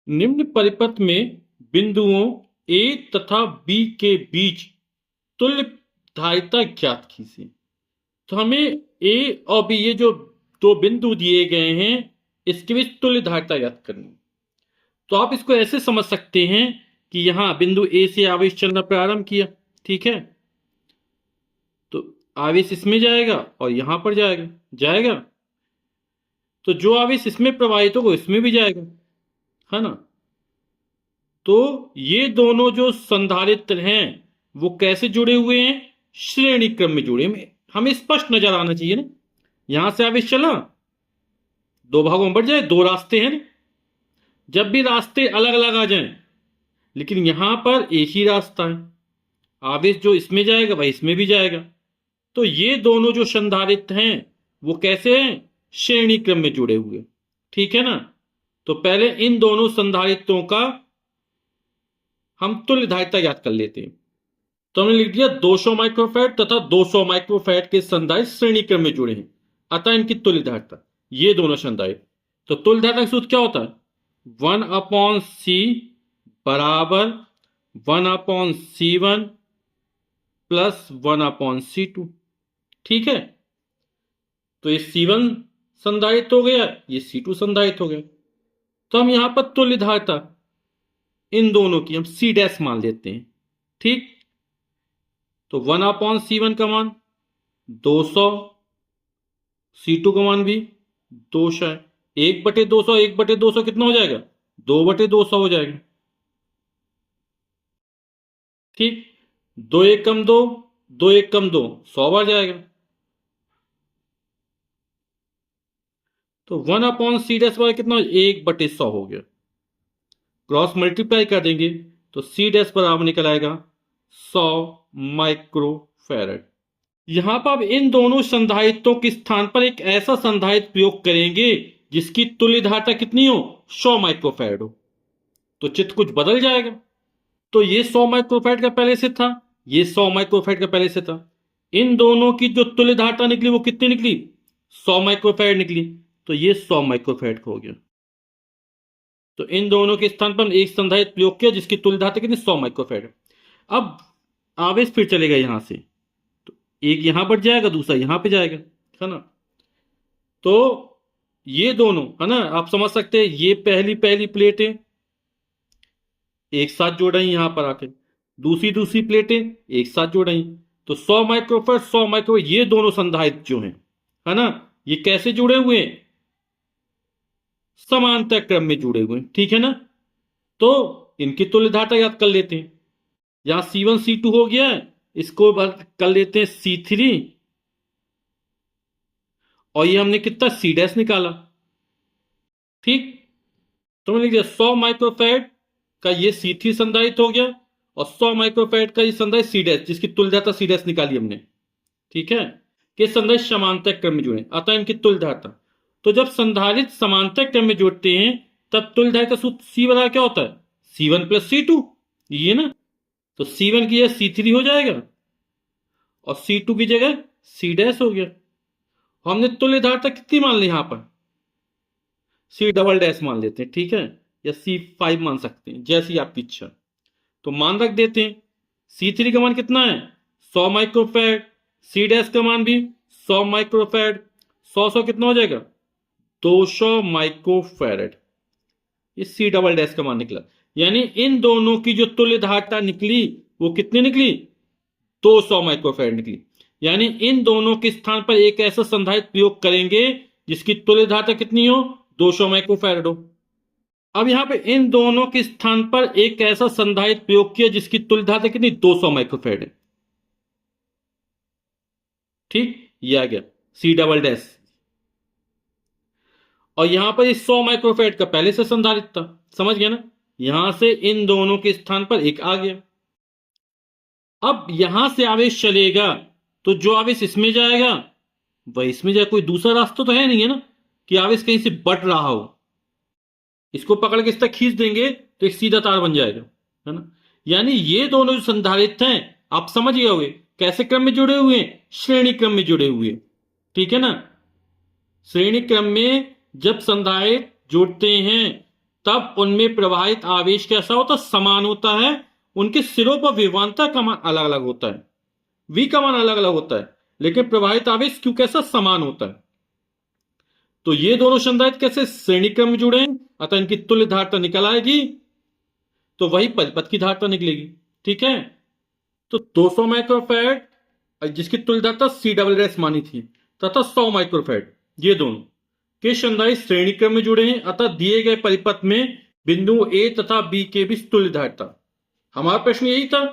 निम्न परिपथ में बिंदुओं ए तथा बी के बीच तुल्य धारिता ज्ञात कीजिए। तो हमें ए और बी ये जो दो बिंदु दिए गए हैं इसके बीच तुल्य धारिता ज्ञात करनी। तो आप इसको ऐसे समझ सकते हैं कि यहां बिंदु ए से आवेश चलना प्रारंभ किया, ठीक है, तो आवेश इसमें जाएगा और यहां पर जाएगा तो जो आवेश इसमें प्रवाहित होगा इसमें भी जाएगा, है ना। तो ये दोनों जो संधारित्र हैं वो कैसे जुड़े हुए हैं, श्रेणी क्रम में जुड़े हैं। हमें स्पष्ट नजर आना चाहिए ना, यहां से आवेश चला दो भागों में बढ़ जाए, दो रास्ते हैं ना? जब भी रास्ते अलग अलग आ जाएं लेकिन यहां पर एक ही रास्ता है, आवेश जो इसमें जाएगा वही इसमें भी जाएगा। तो ये दोनों जो संधारित्र हैं वो कैसे हैं, श्रेणी क्रम में जुड़े हुए, ठीक है ना। तो पहले इन दोनों संधारित्रों का हम तुल्य धारिता ज्ञात कर लेते हैं। तो हमने लिख दिया 200 माइक्रोफैराड तथा 200 माइक्रोफैराड के संधारित्र श्रेणी क्रम में जुड़े हैं, अतः इनकी तुल्य धारिता ये दोनों संधारित्र। तो तुल्य धारिता का सूत्र क्या होता है, 1/C बराबर 1/C1 प्लस 1/C2, ठीक है। तो ये C1 संधारित्र हो गया, ये C2 संधारित्र हो गया। तो हम यहां पर तुल्य धारिता इन दोनों की हम C डैश मान लेते हैं, ठीक। तो 1/C1 का मान 200, C2 का मान भी 200 है। 1/200 1/200 कितना हो जाएगा, 2/200 हो जाएगा, ठीक। 2 1 कम 2, 2 1 कम 2, 100 बार जाएगा। तो 1/C डैश बार कितना, 1/100 हो गया। क्रॉस मल्टीप्लाई कर देंगे तो C डैश बराबर निकल आएगा 100 माइक्रोफैराड। यहां पर आप इन दोनों संधारित्रों के स्थान पर एक ऐसा संधारित्र प्रयोग करेंगे जिसकी तुल्य धारिता कितनी हो, 100 माइक्रोफैराड हो। तो चित्र कुछ बदल जाएगा। तो ये 100 माइक्रोफैराड का पहले से था, ये 100 माइक्रोफैराड का पहले से था। इन दोनों की जो तुल्य धारिता निकली वो कितनी निकली, 100 माइक्रोफैराड निकली। तो ये 100 माइक्रोफैराड का हो गया। तो इन दोनों के स्थान पर एक संधारित्र प्रयोग किया जिसकी तुल्य धारिता कितनी, 100 माइक्रोफैराड। अब आवेश फिर चलेगा यहां से, तो एक यहां बढ़ जाएगा दूसरा यहां पे जाएगा, है ना। तो ये दोनों, है ना, आप समझ सकते हैं ये पहली पहली प्लेटें एक साथ जोड़ रही यहां पर आके, दूसरी दूसरी प्लेटें एक साथ जोड़ रही। तो 100 माइक्रोफैराड 100 माइक्रोफैराड ये दोनों संधारित्र जो हैं, है ना, ये कैसे जुड़े हुए हैं, समांतर क्रम में जुड़े हुए हैं, ठीक है ना। तो इनकी तुल्य धारिता याद कर लेते हैं। यहां C1 C2 हो गया, इसको कर लेते हैं C3, और ये हमने कितना C डैश निकाला, ठीक। तो मैंने लिख दिया 100 माइक्रोफैराड का ये C3 संधारित्र हो गया और 100 माइक्रोफैराड का ये संधारित्र C डैश जिसकी तुल्य धारिता C डैश निकाली हमने, ठीक है, कि संधारित्र समांतर क्रम में जुड़े, अतः इनकी तुल्य धारिता। तो जब संधारित्र समांतर क्रम में जुड़ते हैं तब तुल्य धारिता सूत्र C बराबर क्या होता है, C1 प्लस C2, ये ना। तो C1 की जगह C3 हो जाएगा और C2 की जगह C डैश हो गया। हमने तुल्य धारिता कितनी मान ली, यहां पर C डबल डैश मान लेते हैं, ठीक है, या C5 मान सकते हैं, जैसी आपकी इच्छा। तो मान रख देते हैं। C3 का मान कितना है, 100 माइक्रोफैराड, C डैश का मान भी 100 माइक्रोफैराड, 100 कितना हो जाएगा, 200 माइक्रोफैराड। ये C डबल डैश का मान निकला। यानी इन दोनों की जो तुल्य धारिता निकली वो कितनी निकली, 200 माइक्रोफैराड निकली। यानी इन दोनों के स्थान पर एक ऐसा संधारित्र प्रयोग करेंगे जिसकी तुल्य धारिता कितनी हो, 200 माइक्रोफैराड हो। अब यहां पे इन दोनों के स्थान पर एक ऐसा संधारित्र प्रयोग किया जिसकी तुल्य धारिता कितनी, 200 माइक्रोफैराड है, ठीक। ये आ गया C डबल डैश। और यहां पर इस 100 माइक्रोफैराड का पहले से संधारित्र था, समझ गया ना। यहां से इन दोनों के स्थान पर एक आ गया। अब यहां से आवेश चलेगा तो जो आवेश इसमें जाएगा वह इसमें जाए, कोई दूसरा रास्ता तो है नहीं, है ना, कि आवेश कहीं से बढ़ रहा हो। इसको पकड़ के इस तक खींच देंगे तो एक सीधा तार बन जाएगा, है ना। यानी ये दोनों जो संधारित्र हैं आप समझ गए होंगे कैसे क्रम में जुड़े हुए हैं, श्रेणी क्रम में जुड़े हुए, ठीक है ना। श्रेणी क्रम में जब संधारित्र जुड़ते हैं तब उनमें प्रवाहित आवेश कैसा होता है? समान होता है। उनके सिरों पर विभवांतर का मान अलग अलग होता है, V का मान अलग अलग होता है, लेकिन प्रवाहित आवेश क्यों कैसा समान होता है। तो ये दोनों संधारित्र कैसे श्रेणी क्रम में जुड़े हैं, अतः इनकी तुल्य धारिता निकल आएगी, तो वही परिपथ की धारिता निकलेगी। ठीक है, तो 200 माइक्रोफैराड जिसकी तुल्य धारिता C" मानी थी, तथा 100 माइक्रोफैराड, ये दोनों के संधारित्र श्रेणी क्रम में जुड़े हैं, अतः दिए गए परिपथ में बिंदु A तथा B के बीच तुल्य धारिता। हमारा प्रश्न यही था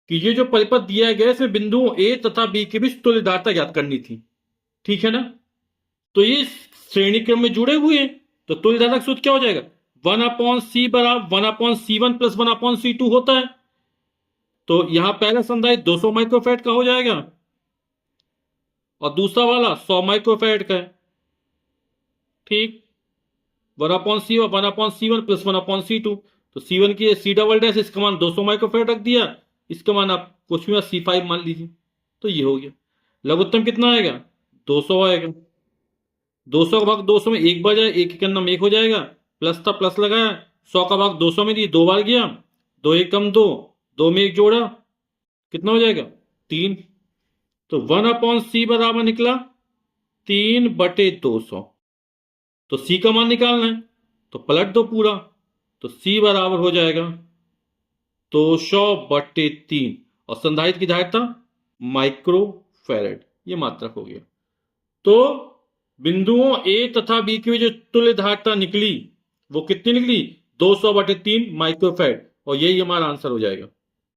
कि ये जो परिपथ दिया गया इसमें बिंदुओं A तथा B के बीच तुल्य धारिता ज्ञात करनी थी। ठीक है ना, तो ये श्रेणी क्रम में जुड़े हुए हैं, तो तुल्य धारिता का सूत्र क्या हो जाएगा? 1/C बराबर 1/C1 प्लस 1/C2 होता है। तो यहां पहला संधारित्र 200 माइक्रोफैराड का हो जाएगा और दूसरा वाला 100 माइक्रोफैराड का है। ठीक, 1/C और 1/C1 प्लस 1/C2, तो C1 की C" इसका मान 200 माइक्रोफैराड रख दिया, इसका मान आप कुछ भी C5 मान लीजिए, तो ये हो गया। लघुत्तम कितना आएगा? 200 आएगा। 200 का भाग 200 में एक बार जाए, एक के नाम एक हो जाएगा, प्लस था प्लस लगाया, 100 का भाग 200 में दी, दो बार गया, 2 एक कम 2, 2 में एक जोड़ा, कितना हो जाएगा? 3। तो 1/C बराबर निकला 3/200। तो C का मान निकालना है, तो पलट दो पूरा, तो C बराबर हो जाएगा 200/3 और संधारित्र की धारिता माइक्रोफैराड, ये मात्रक हो गया। तो बिंदुओं A तथा B की जो तुल्य धारिता निकली वो कितनी निकली? 200/3 माइक्रोफैराड, और यही हमारा आंसर हो जाएगा।